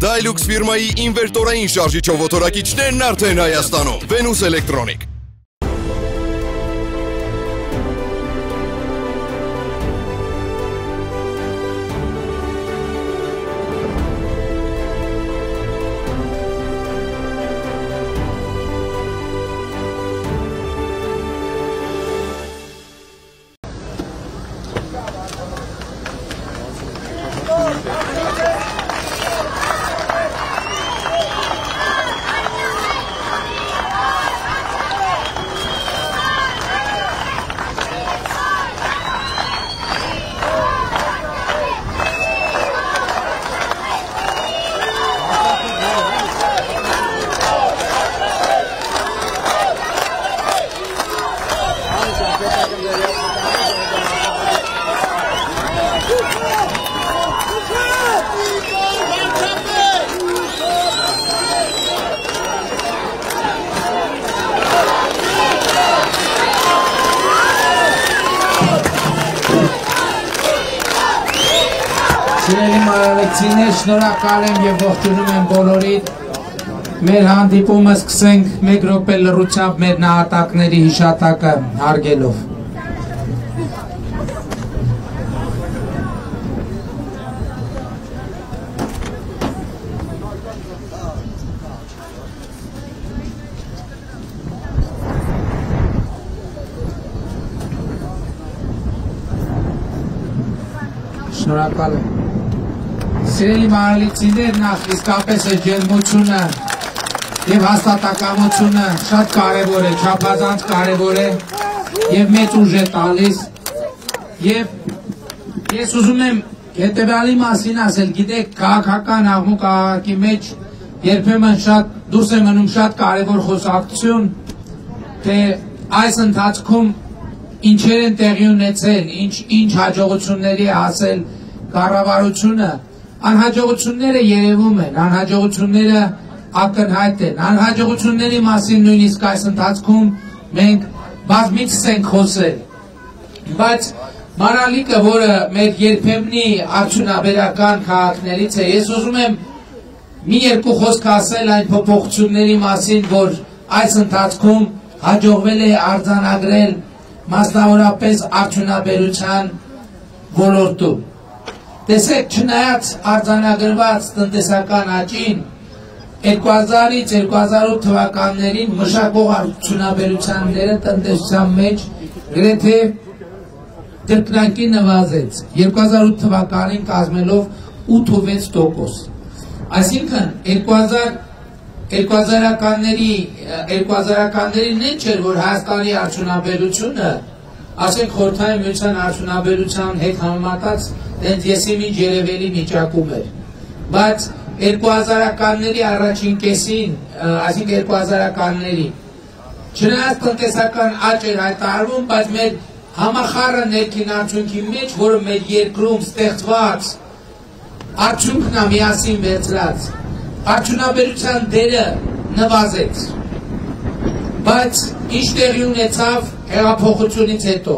Dilux ֆիրմայի ինվերտորային շարժիչով օտորակիչներն արդեն Հայաստանում։ Venus Electronic Սիրելի մարալեկցիներ, շնորհակալ եմ և ողջունում եմ բոլորին։ Մեր հանդիպումը սկսենք մեկ րոպե լռությամբ մեր նահատակների հիշատակը հարգելով։ Շնորհակալ եմ։ Սիրելի մարալիքցիներ, նախ իսկապես է ջերմությունը և հաստատակամությունը շատ կարևոր է, չափազանց կարևոր է և մեծ ուժ է տալիս և ես ուզում եմ հետևյալի մասին ասել, գիտեք, քաղաքական աղմուկ աղաղակի մեջ երբեմն շատ դուրս է մնում շատ կարևոր խոսակցություն, թե այս ընթացքում ինչեր են տեղի ունեցել, ինչ հաջողությունների է հասել կառավարությունը, անհաջողությունները երևում են, անհաջողությունները ակնհայտ են, անհաջողությունների մասին նույնիսկ այս ընթացքում մենք բազմիցս ենք խոսել, բայց Մարալիկը, որը մեր երբեմնի արդյունաբերական քաղաքներից է, ես ուզում եմ մի երկու խոսք ասել այն փոփոխությունների մասին, որ այս ընթացքում հաջողվել է արձանագրել մասնավորապես արդյունաբերության ոլորտում։ Տեսեք, չնայած արձանագրված տնտեսական աճին, 2000-ից 2008 թվականներին մշակող արդյունաբերությունները տնտեսության մեջ գրեթե կրկնակի նվազեց, 2008 թվականին կազմելով 8.6%։ Այսինքն 2000-ականներին նեն չէր, որ Հայաստանի արդյունաբերությունը, ասենք Խորհրդային Միության արդյունաբերության հետ համեմատած դենց եսիմինչ երևելի վիճակում էր, բայց 2000-ականների առաջին կեսին, այսինքն 2000-ականներին, չնայած տնտեսական աճ էր հայտարարվում, բայց մեր համախառը ներքին արդյունքի մեջ, որը մեր երկրում ստեղծված արդյունքն է միասին վերցրած, արդյունաբերության դերը նվազեց, բայց ինչ տեղի ունեցավ հեղափոխությունից հետո,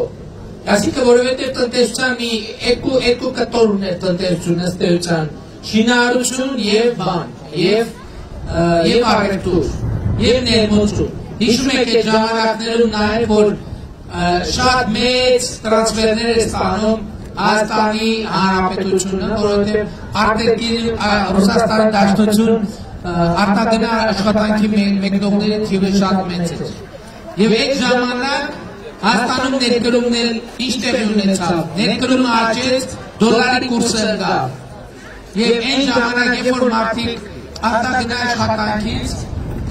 այսինքն որովհետև տնտեսության մի երկու կտոր ուներ տնտեսությունը ըստ էության, շինարարություն և բան, և առևտուր, և ներմուծում։ Հիշում եք այդ ժամանակներում նաև, որ շատ մեծ տրանսֆերներ է ստանում Հայաստանի Հանրապետությունը, որովհետև Ռուսաստանի Դաշնություն արտագնա աշխատանքի մեկնողների թիվը շատ մեծ էր։ Եվ այդ ժամանակ Հայաստանում ներկրումներ ինչ տեղի ունեցավ, ներկրումը աճեց, դոլարի կուրսը ընկավ։ Եվ այն ժամանակ, երբ որ մարդիկ արտագնա աշխատանքից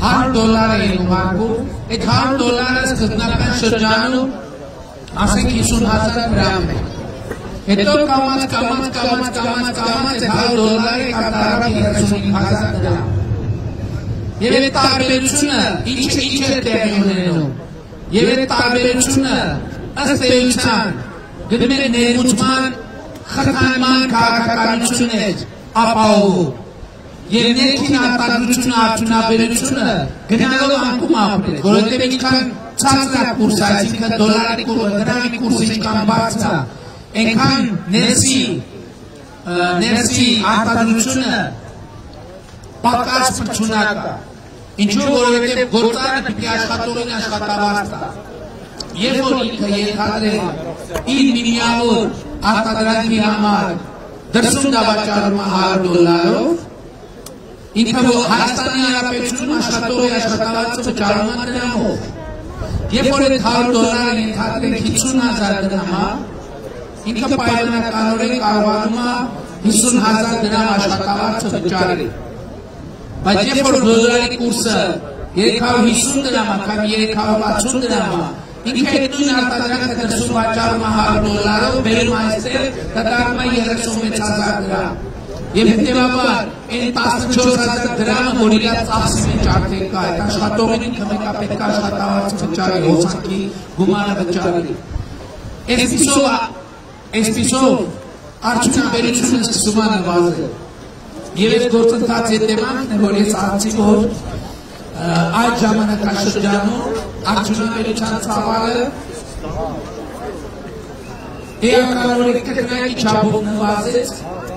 $100 էին ուղարկում, այդ $100 սկզբնական շրջանում ասենք 50,000 դրամ է։ Հետո կամաց այդ $100-ը կատարավ 35,000 դրամ։ Եվ այդ տարբերությունը ինչ է տեղի ունենում։ Եվ այդ տարբերությունը ըստ էության գնում է ներմուծման խթանման քաղաքականություն էր ապահովում։ Եվ ներքին արտադրությունը, արդյունաբերությունը գնալով անկում ապրել, որովհետև ինչքան ցածր է կուրսը, այսինքն դոլարի կուրսը, դրամի կուրսը ինչքան բարձր է, այնքան ներսի արտադրությունը պակաս պրչունակա, ինչու որովհետև գործարը պիտի աշխատողին աշխատավարձ տա, երբ որ ինքը ենթադրել իր միավոր արտադրանքի համար դրսում դավաճառում $100, ինքը Հայաստանի Հանրապետությունում աշխատողի աշխատավարձը վճարում է դրամով, երբ որ այդ $100 ենթադրել 50,000 դրամա, ինքը պայմանականորեն կարողանում է 50,000 դրամ աշխատավարձը վճարել, բայց երբ որ դոլարի կուրսը 350 դրամ է կամ 360 դրամ է, ինքը այդ նույն արտադրանքը դրսում վաճառում է $100, բերում է այստեղ, դառնում է 36,000 դրամ։ Եվ հետևաբար այն 14,000 դրամը, որ իր ծախսի մեջ արդեն կա, այդ աշխատողին ինքը մեկա պետք է աշխատավարձը վճարի, հոսանքի գումարը վճարի։ Այսպիսով արդյունաբերությունը սկսում է նվազել։ Եվ այս գործընթացի հետևանքն է, որ ես ասացի, որ այդ ժամանակաշրջանում արդյունաբերության ծավալը էականորեն կրկնակի չափով նվազեց,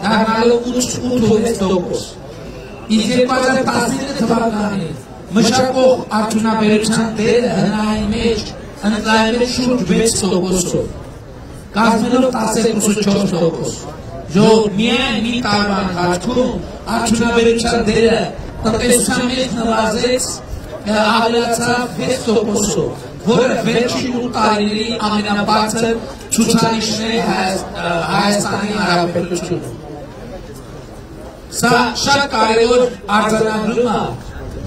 դառնալով 8.6%։ Իսկ 2019 թվականին մշակող արդյունաբերության դերը հնային մեջ ընդլայնվել շուրջ 6%-ով, կազմելով 12.4%։ Որ միայն մի տարվա ընթացքում արդյունաբերության դերը տնտեսության մեջ նվազեց, ավելացավ 6%-ով, որը վերջին 8 տարիների ամենաբարձր ցուցանիշն է Հայաստանի Հանրապետությունում։ Սա շատ կարևոր արձանագրում է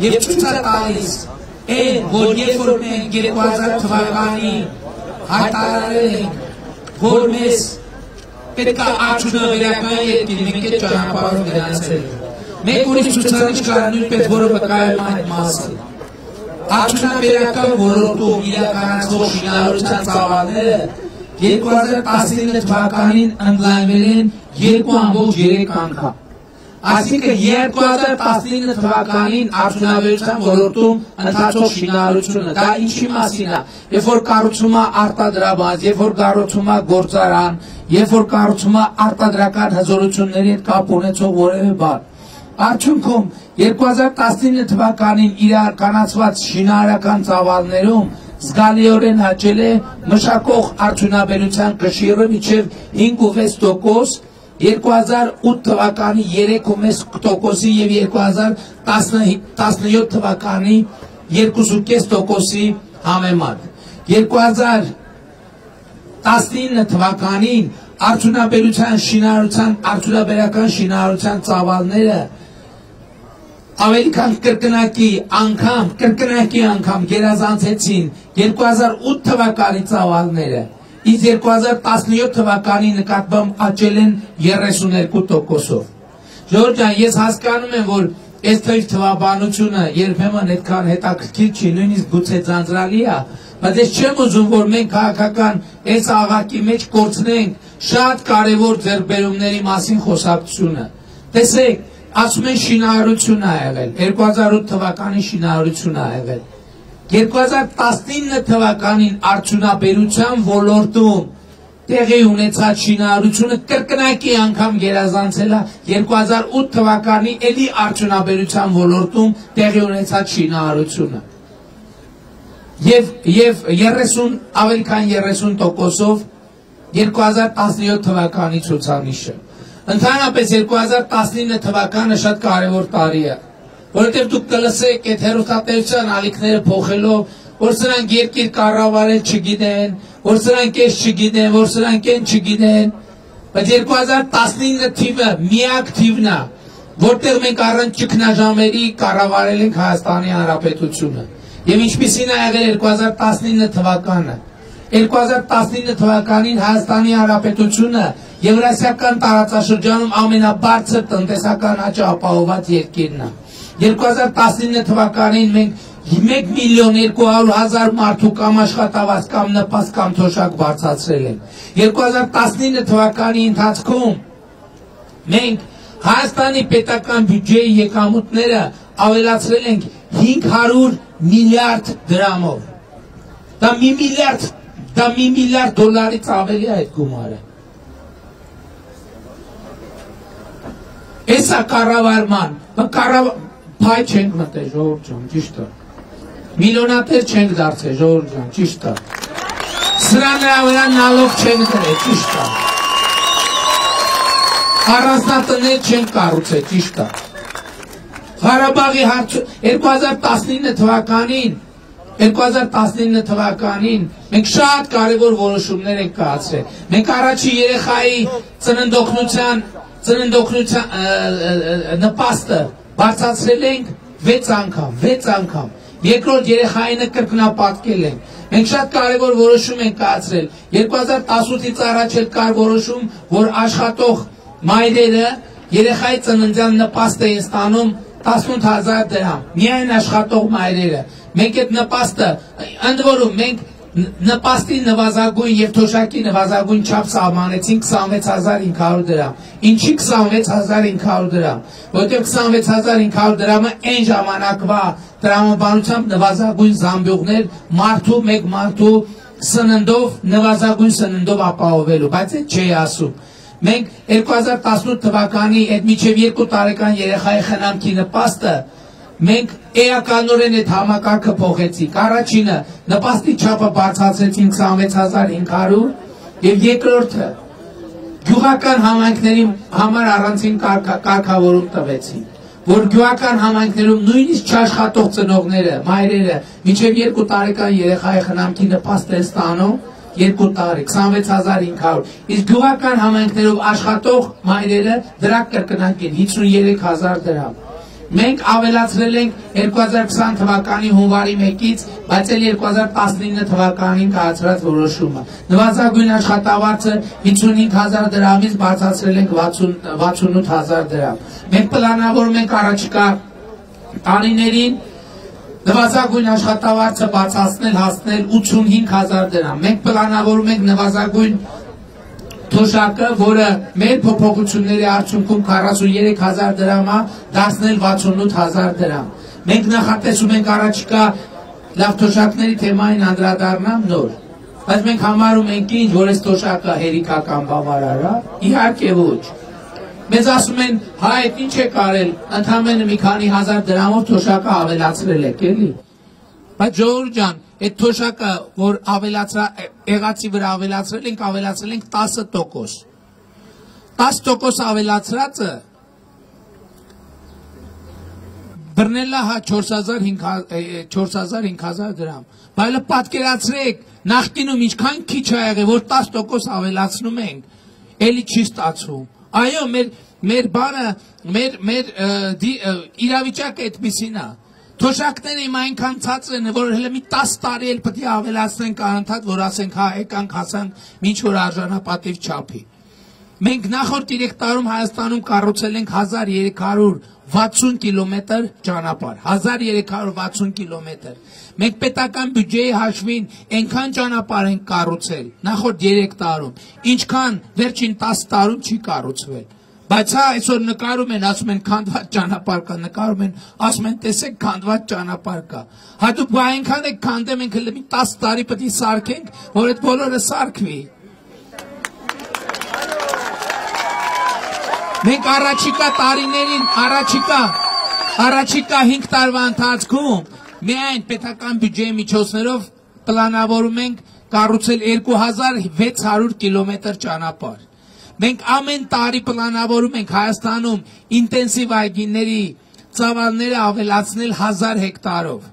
եւ ցույց է տալիս այն, որ երբ որ մենք 2000 թվականին հայտարարել ենք, որ մեզ պետք է արդյունաբերական երկիր, մենք այդ ճանապարհով գնացել ենք։ Մեկ ուրիշ ցուցանիշ կա նույնպես, որը վկայում է այդ մասին։ Արդյունաբերական ոլորտում իրականացվող շինարարության ծավալները 2019 թվականին ընդլայնվել են 2.3 անգամ։ Այսինքն 2019 թվականին արդյունաբերության ոլորտում ընթացող շինարարությունը, դա ինչի մասին է, երբ որ կառուցում է արտադրաբազ, երբ որ կառուցում է գործարան, երբ որ կառուցում է արտադրական հզորությունների հետ կապ ունեցող որևէ բան։ Արդյունքում 2019 թվականին իրականացված շինարարական ծավալներում զգալիորեն աճել է մշակող արդյունաբերության կշիռը մինչև 5.6%, 2008 թվականի 3.1%-ի և 2017 թվականի 2.5%-ի համեմատ։ 2019 թվականին արդյունաբերական շինարարության ծավալները ավելի քան կրկնակի անգամ գերազանցեցին 2008 թվականի ծավալները, իսկ 2017 թվականի նկատմամբ աճել են 32%-ով։ Ժողովուրդ ջան, ես հասկանում եմ, որ այս թվաբանությունը երբեմն այդքան հետաքրքիր չի, նույնիսկ գուցե ձանձրալի է, բայց ես չեմ ուզում, որ մենք քաղաքական այս աղակի մեջ կորցնենք շատ կարևոր ձեռքբերումների մասին խոսակցությունը։ Տեսեք, ասում են շինարարություն է եղել, 2008 թվականի շինարարություն է եղել, 2019 թվականին արդյունաբերության ոլորտում տեղի ունեցած շինարարությունը կրկնակի անգամ գերազանցել է 2008 թվականի էլի արդյունաբերության ոլորտում տեղի ունեցած շինարարությունը և ավելի քան 30%-ով 2017 թվականի ցուցանիշը։ Ընդհանրապես 2019 թվականը շատ կարևոր տարի է, որովհետև դուք կլսեք այդ հեռուստատեսության ալիքները փոխելով, որ սրանք երկիր կառավարել չգիտեն, որ սրանք էս չգիտեն, որ սրանք են չգիտեն, բայց 2019 թիվը միակ թիվն է, որտեղ մենք առանց ճգնաժամերի կառավարել ենք Հայաստանի Հանրապետությունը։ Եվ ինչպիսին է եղել 2019 թվականը։ 2019 թվականին Հայաստանի Հանրապետությունը Եվրասիական տարածաշրջանում ամենաբարձր տնտեսական աճը ապահովված երկիրն է։ 2019 թվականին մենք 1.200.000 մարդու կամ աշխատավարձ կամ նպաստ կամ թոշակ բարձրացրել ենք։ 2019 թվականի ընթացքում մենք Հայաստանի պետական բյուջեի եկամուտները ավելացրել ենք 500 միլիարդ դրամով։ Դա մի միլիարդ դոլարից ավելի է այդ գումարը։ Էսա կառավարման, փայ չենք մտել ժողովուրդ ջան, ճիշտ է։ Միլիոնատեր չենք դարձել ժողովուրդ ջան, ճիշտ է։ Սրա նրա վրա նալով չենք դրել, ճիշտ է։ Առանձնատներ չենք կառուցել, ճիշտ է։ Ղարաբաղի հարցը 2019 թվականին մենք շատ կարևոր որոշումներ ենք կայացրել։ Մենք առաջի երեխայի ծննդօգնության նպաստը բարձրացրել ենք 6 անգամ։ Երկրորդ երեխայինը կրկնապատկել ենք։ Մենք շատ կարևոր որոշում ենք կայացրել։ 2018-ից առաջ էլ կար որոշում, որ աշխատող մայրերը երեխայի ծննդյան նպաստ էին ստանում 18,000 դրամ, միայն աշխատող մայրերը։ Մենք այդ նպաստը, ընդ որում մենք նպաստի նվազագույն և թոշակի նվազագույն չափ սահմանեցինք 26,500 դրամ։ Ինչի 26,500 դրամ, որտեղ 26,500 դրամը այն ժամանակվա տրամաբանությամբ նվազագույն զամբյուղներ մեկ մարդու սննդով, նվազագույն սննդով ապահովելու, բայց այդ չի ասում։ Մենք 2018 թվականի այդ մինչև 2 տարեկան երեխայի խնամքի նպաստը մենք էականորեն այդ համակարգը փոխեցինք։ Առաջինը նպաստի չափը բարձրացրեցինք 26,500 եւ երկրորդը գյուղական համայնքների համար առանցին կարգավորում տվեցինք, որ գյուղական համայնքներում նույնիսկ չաշխատող ծնողները, մայրերը մինչև 2 տարեկան երեխայի խնամքի նպաստ են ստանում 2 տարի 26,500, իսկ գյուղական համայնքներով աշխատող մայրերը դրա կրկնակին 53,000 դրամ։ Մենք ավելացրել ենք 2020 թվականի հունվարի 1-ից, բայց էլ 2019 թվականին կայացրած որոշումը։ Նվազագույն աշխատավարձը 55,000 դրամից բարձրացրել ենք 68,000 դրամ։ Մենք պլանավորում ենք առաջիկա տարիներին նվազագույն աշխատավարձը բարձրացնել հասնել 85,000 դրամ։ Մենք պլանավորում ենք նվազագույն թոշակը, որը մեր փոփոխությունների արդյունքում 43,000 դրամա դարձնել 68,000 դրամ։ Մենք նախատեսում ենք առաջիկա լավ թոշակների թեմային անդրադառնամ նոր, բայց մենք համարում ենք ինչ, որ այս թոշակը հերիկական բավարար է, իհարկե ոչ։ Մեզ ասում են, հայ, ինչ է կարել, ընդամենը մի քանի հազար դրամով թոշակը ավելացրել եք, էլի։ Բայց ժողովուրդ ջան, այդ թոշակը, որ եղածի վրա ավելացրել ենք 10%։ 10% ավելացրածը բռնելա 4,500 դրամ։ Բայց պատկերացրեք, նախկինում ինչքան քիչ ա եղել, որ 10% ավելացնում ենք, էլի չի ստացվում։ Այո, մեր բանը, մեր իրավիճակը այդպիսին է։ Թոշակները իմ այնքան ցածր են, որ հենց մի 10 տարի էլ պետք է ավելացնենք անընդհատ, որ ասենք հա եկանք հասանք ինչ որ արժանապատիվ չափի։ Մենք նախորդ 3 տարում Հայաստանում կառուցել ենք 1360 կիլոմետր ճանապարհ, 1360 կիլոմետր։ Մենք պետական բյուջեի հաշվին այնքան ճանապարհ ենք կառուցել նախորդ 3 տարում, ինչքան վերջին 10 տարում չի կառուցվել։ Բայց հա այսօր նկարում են, ասում են քանդված ճանապարհ կա, նկարում են, ասում են տեսեք քանդված ճանապարհ կա։ Հա դուք այնքան եք քանդեմ, ենք հենց մի 10 տարի պետք է սարքենք, որ այդ բոլորը սարքվի։ Մենք առաջիկա տարիներին, առաջիկա 5 տարվա ընթացքում միայն պետական բյուջեի միջոցներով պլանավորում ենք կառուցել 2600 կիլոմետր ճանապարհ։ Մենք ամեն տարի պլանավորում ենք Հայաստանում ինտենսիվ այգիների ծավալները ավելացնել 1000 հեկտարով։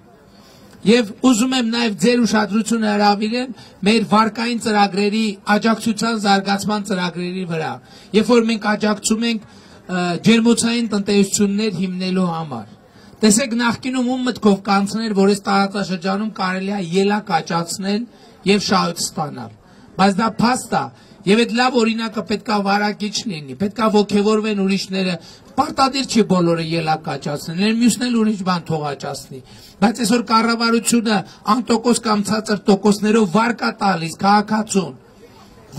Եվ ուզում եմ նաև ձեր ուշադրությունը հրավիրեմ մեր վարկային ծրագրերի աջակցության զարգացման ծրագրերի վրա, երբ որ մենք աջակցում ենք ջերմոցային տնտեսություններ հիմնելու համար։ Տեսեք, նախկինում ում մտքով կանցներ, որ այս տարածաշրջանում կարելի է ելակ աճացնել եւ շահույթ ստանալ։ Բայց դա փաստ է, եւ այդ լավ օրինակը պետքա վարակիչ լինի, պետքա ոգևորվեն ուրիշները, պարտադիր չի բոլորը ելակ աճացնել, մյուսն էլ ուրիշ բան թող աճացնի։ Բայց այսօր կառավարությունը անտոկոս կամ ցածր տոկոսներով վարկա տալիս քաղաքացուն,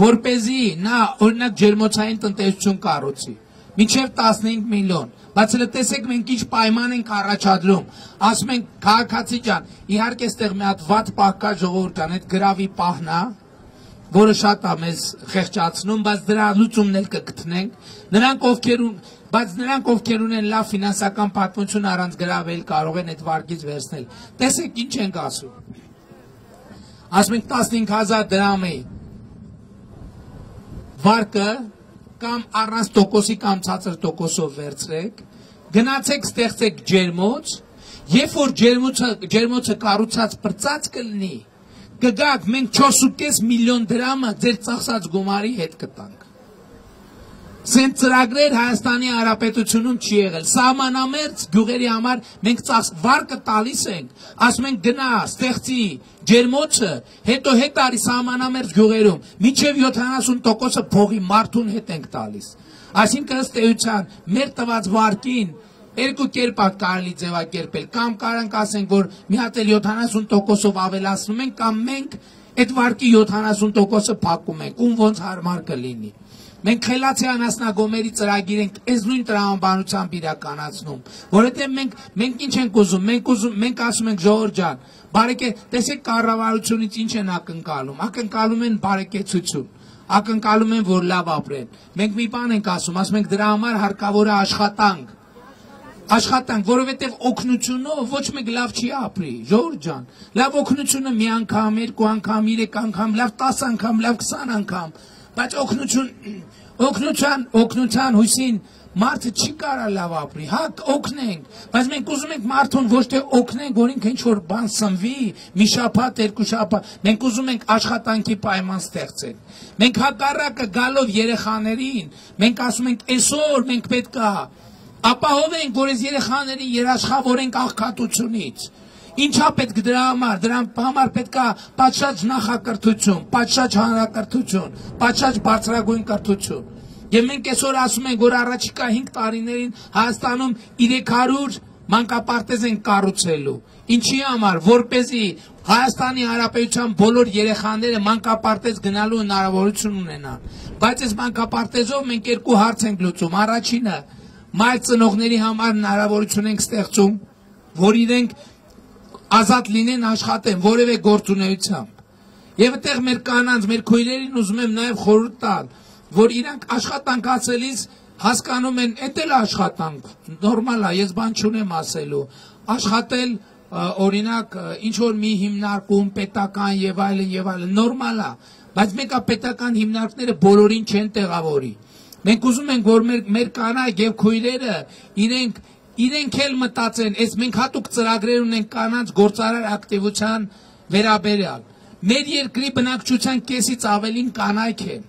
որպեսզի նա օրինակ ջերմոցային տնտեսություն կառուցի, մինչև 15 միլիոն։ Բայց հենց տեսեք մենք ինչ պայման ենք առաջադրում, ասում ենք քաղաքացի ջան, իհարկե այստեղ մի հատ վատ պահ կա ժողովուրդ ջան, այդ գրավի պահն է, որը շատ է մեզ խեղճացնում, բայց դրա լուծումն էլ կգտնենք։ Նրանք ովքեր բայց նրանք ովքեր ունեն լավ ֆինանսական պատմություն առանց գրավել կարող են այդ վարկից վերցնել։ Տեսեք ինչ ենք ասում։ Ասում ենք 15000 դրամի վարկը կամ առանց տոկոսի կամ ցածր տոկոսով վերցրեք, գնացեք ստեղծեք ջերմոց, երբ որ ջերմոցը կառուցած պրծած կլինի, կգաք մենք 4.5 միլիոն դրամը ձեր ծախսած գումարի հետ կտանք։ Սենց ծրագրեր Հայաստանի Հանրապետությունում չի եղել։ Սահմանամերձ գյուղերի համար մենք վարկը տալիս ենք, ասում ենք գնա, ստեղծի ջերմոցը, հետո հետ արի սահմանամերձ գյուղերում, մինչև 70%-ը փողի մարդուն հետ ենք տալիս։ Այսինքն ըստ էության մեր տված վարկին երկու կերպ կարելի ձևակերպել, կամ կարանք ասենք, որ մի հատ էլ 70%-ով ավելացնում ենք, կամ մենք այդ վարկի 70%-ը փակում ենք, ում ոնց հարմար կլինի։ Մենք խելացի անասնագոմերի ծրագիր ենք այս նույն տրամաբանությամբ իրականացնում, որովհետև մենք ինչ ենք ուզում, մենք ասում ենք ժողովուրդ ջան, բարեկե, տեսեք կառավարությունից ինչ են ակնկալում, ակնկալում են բարեկեցություն, ակնկալում են, որ լավ ապրեն։ Մենք մի բան ենք ասում ենք դրա համար հարկավոր է աշխատանք, որովհետև օգնությունով ոչ մեկ լավ չի ապրի, ժողովուրդ ջան, լավ օգնությունը մի անգամ, երկու անգամ, 3 անգամ, լավ 10 անգամ, լավ 20 անգամ, բայց օգնության հույսին մարդը չի կարա լավ ապրի, հա օգնենք, բայց մենք ուզում ենք մարդուն ոչ թե օգնենք, որ ինքը ինչ-որ բան սնվի, մի շաբաթ, երկու շաբաթ, մենք ուզում ենք աշխատանքի պայման ստեղծենք, մենք հակառակը գալով երեխաներին, մենք ասում ենք այսօր մենք պետք է ապահովենք, որ այս երեխաներին երաշխավորենք աղքատությունից։ Ինչա պետք դրա համար պետք է պատշաճ նախակրթություն, պատշաճ հանրակրթություն, պատշաճ բարձրագույն կրթություն։ Եվ մենք այսօր ասում ենք, որ առաջիկա 5 տարիներին Հայաստանում 300 մանկապարտեզ են կառուցելու։ Ինչի համար, որպեսզի Հայաստանի Հանրապետության բոլոր երեխաները մանկապարտեզ գնալու հնարավորություն ունենան։ Բայց այս մանկապարտեզով մենք երկու հարց ենք լուծում։ Առաջինը, մայր ծնողների համար հնարավորություն ենք ստեղծում, որ իրենք ազատ լինեն աշխատեն որևէ գործունեությամբ։ Եվ այդտեղ մեր կանանց, մեր քույրերին ուզում եմ նաև խորհուրդ տալ, որ իրանք աշխատանք ասելիս հասկանում են, էդ էլ աշխատանք, նորմալ է, ես բան չունեմ ասելու, աշխատել օրինակ ինչ-որ մի հիմնարկում, պետական եւ այլն, նորմալ է, բայց մեկ է պետական հիմնարկները բոլորին չեն տեղավորի։ Մենք ուզում ենք, որ մեր կանայք եւ քույրերը իրենք էլ մտածեն, այս մենք հատուկ ծրագրեր ունենք կանանց գործարար ակտիվության վերաբերյալ։ Մեր երկրի բնակչության կեսից ավելին կանայք են։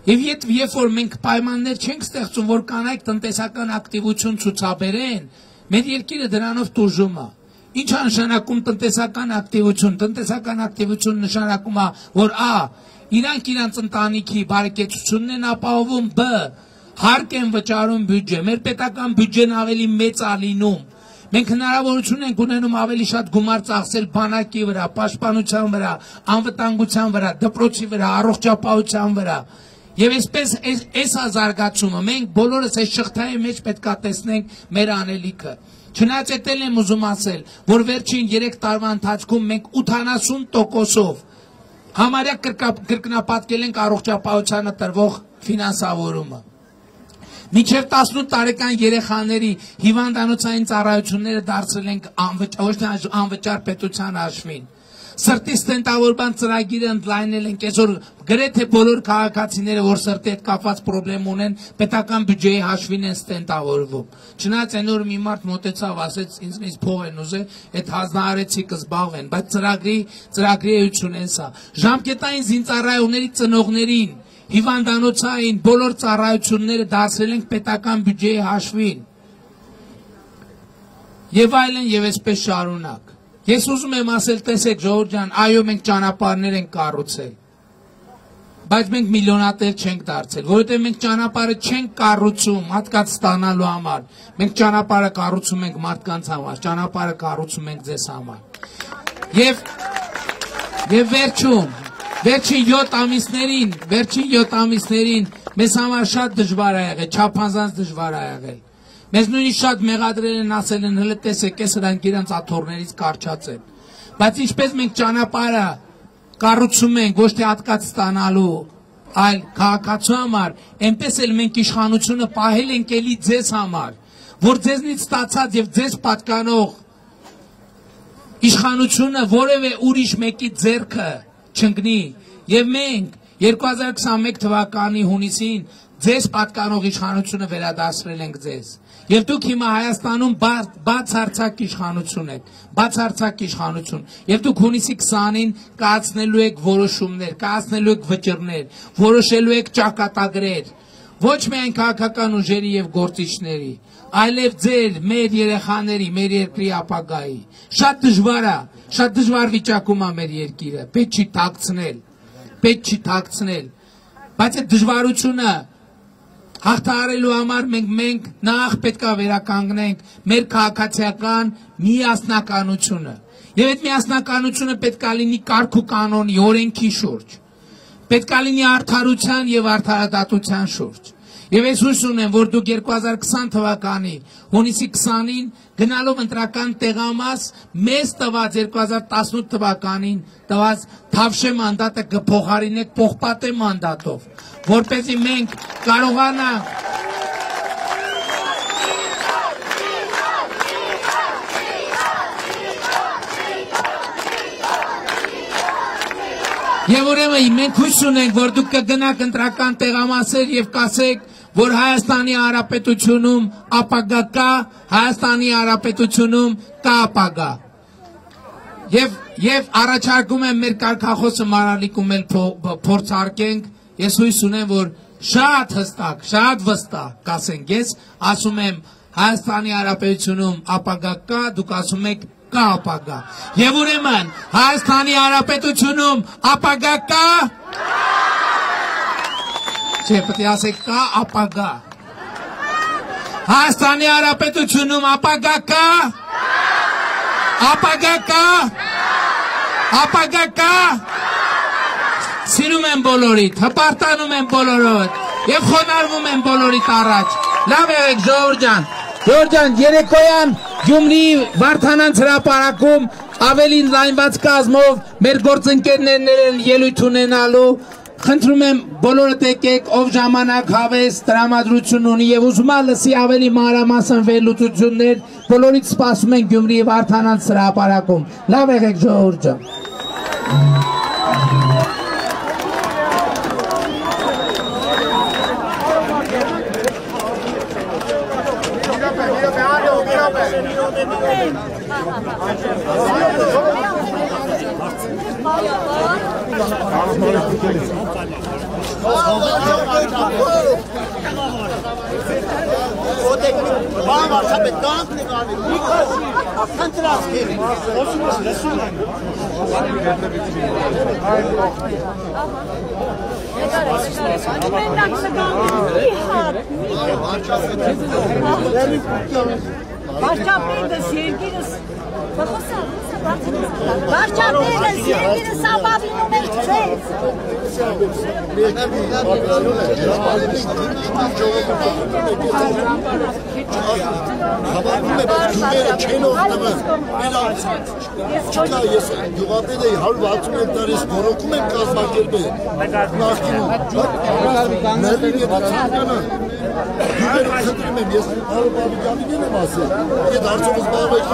Եվ երբ որ մենք պայմաններ չենք ստեղծում, որ կանայք տնտեսական ակտիվություն ցուցաբերեն, մեր երկիրը դրանով տուժում է։ Ինչ է նշանակում տնտեսական ակտիվություն։ Տնտեսական ակտիվություն նշանակում է, որ իրանք իրանց ընտանիքի բարեկեցությունն են ապահովում, բ. հարկ են վճարում բյուջե, մեր պետական բյուջեն ավելի մեծ է լինում, մենք հնարավորություն ենք ունենում ավելի շատ գումար ծախսել բանակի վրա, պաշտպանության վրա, անվտանգության վրա, դպրոցի վրա, առողջապահության վրա, եւ այսպես այս զարգացումը մենք բոլորս այս շղթայի մեջ պետք է տեսնենք մեր անելիքը։ Չնայած էտել եմ ուզում ասել, որ վերջին 3 տարվա ընթացքում մենք 80%-ով համարյա կրկնապատկել ենք առողջապահությանը տրվող ֆինանսավորումը։ Մինչև 18 տարեկան երեխաների հիվանդանոցային ծառայությունները դարձրել ենք անվճար պետության հաշվին։ Սրտի ստենտավորման ծրագիրը ընդլայնել ենք, այսօր գրեթե բոլոր քաղաքացիները, որ սրտի հետ կապված խնդրեմ ունեն, պետական բյուջեի հաշվին են ստենտավորվում։ Չնայած այն օր մի մարդ մոտեցավ, ասեց ինձնից փող են ուզել, այդ հանձնարարեցի կզբաղվեն, բայց ծրագրի էություն են սա։ Ժամկետային զինծառայողների ծնողներին, հիվանդանոցային բոլոր ծառայությունները դարձրել ենք պետական բյուջեի հաշվին։ Եվ այլն եւ այսպես շարունակ։ Ես ուզում եմ ասել, տեսեք ժողովուրդ ջան, այո մենք ճանապարհներ ենք կառուցել, բայց մենք միլիոնատեր չենք դարձել, որովհետև մենք ճանապարհը չենք կառուցում հատկաց ստանալու համար, մենք ճանապարհը կառուցում ենք մարդկանց համար, ճանապարհը կառուցում ենք ձեզ համար։ Եվ վերջին 7 ամիսներին մեզ համար շատ դժվար է եղել, չափազանց դժվար է եղել։ Մեզ նույնիսկ շատ մեղադրել են, ասել են, հələ տեսեք, այս նրանք իրանց աթոռներից կարճած են։ Բայց ինչպես մենք ճանապարհը կառուցում ենք, ոչ թե հատկաց ստանալու այլ քաղաքացու համար, այնպես էլ մենք իշխանությունը պահել ենք էլի ձեզ համար, որ ձեզնից ստացած եւ ձեզ պատկանող իշխանությունը որևէ ուրիշ մեկի ձեռքը չընկնի եւ մենք 2021 թվականի հունիսին ձեզ պատկանող իշխանությունը վերադարձրել ենք ձեզ եւ դուք հիմա Հայաստանում բացարձակ իշխանություն եք, բացարձակ իշխանություն եւ դուք հունիսի 20-ին կայացնելու եք որոշումներ, կայացնելու եք վճռներ, որոշելու եք ճակատագրեր, ոչ միայն քաղաքական ուժերի եւ գործիչների, այլև ձեր, մեր երեխաների, մեր երկրի ապագայի։ Շատ դժվար է, շատ դժվար վիճակում է մեր երկիրը, պետք չի թաքցնել, պետք չի թաքցնել, բայց այդ դժվարությունը հաղթահարելու համար մենք նախ պետք է վերականգնենք մեր քաղաքացիական միասնականությունը եւ այդ միասնականությունը պետք է լինի կարգ ու կանոնի, օրենքի շուրջ, պետք է լինի արդարության եւ արդարադատության շուրջ եւ ես հույս ունեմ, որ դուք 2020 թվականի հունիսի 20-ին գնալով ընտրական տեղամաս մեզ տված 2018 թվականին տված թավշե մանդատը կփոխարինեք պողպատե մանդատով, որպեսզի մենք կարողանանք եւ ուրեմն մենք հույս ունենք, որ դուք կգնաք ընտրական տեղամասեր եւ կասեք, որ Հայաստանի Հանրապետությունում ապագա կա, Հայաստանի Հանրապետությունում կա ապագա։ Եվ առաջարկում եմ մեր կարգախոսը մանրալիքում էլ փորձարկենք, ես հույս ունեմ, որ շատ հստակ, շատ վստահ կասենք, ես ասում եմ Հայաստանի Հանրապետությունում ապագա կա, դուք ասում եք կա ապագա։ Եվ ուրեմն Հայաստանի Հանրապետությունում ապագա կա, չէ, պետք է ասեք կա ապագա։ Հայաստանի Հանրապետությունում ապագա կա, ապագա կա, ապագա կա։ Սիրում եմ բոլորիդ, հպարտանում եմ բոլորովդ եւ խոնարհվում եմ բոլորիդ առաջ։ Լավ եղեք ժողովուրդ ջան, երեկոյան Գյումրիի Վարդանանց հրապարակում ավելի լայնված կազմով մեր գործընկերներն են ելույթ ունենալու։ Խնդրում եմ բոլորդ եկեք, ով ժամանակ հավես տրամադրություն ունի եւ ուզում է լսի ավելի մանրամասն վերլուծություններ, բոլորիդ սպասում են Գյումրիի Վարդանանց հրապարակում։ Լավ եղեք ժողովուրդ ջան։ Վարչապետը երկիրս Վարչապետը երկիրս ապավինում եք ձեզ Հավակում է գումերը չեն օգտվում Չկա ես գյուղապետ էի 160 տարիս բորոքում եմ կազմակերպել նախկինում Մերլին եդացանանը գումերը խնդրում եմ ես Արոպավիկյանին եմ ասել Եդ արդյոք զբաղվեք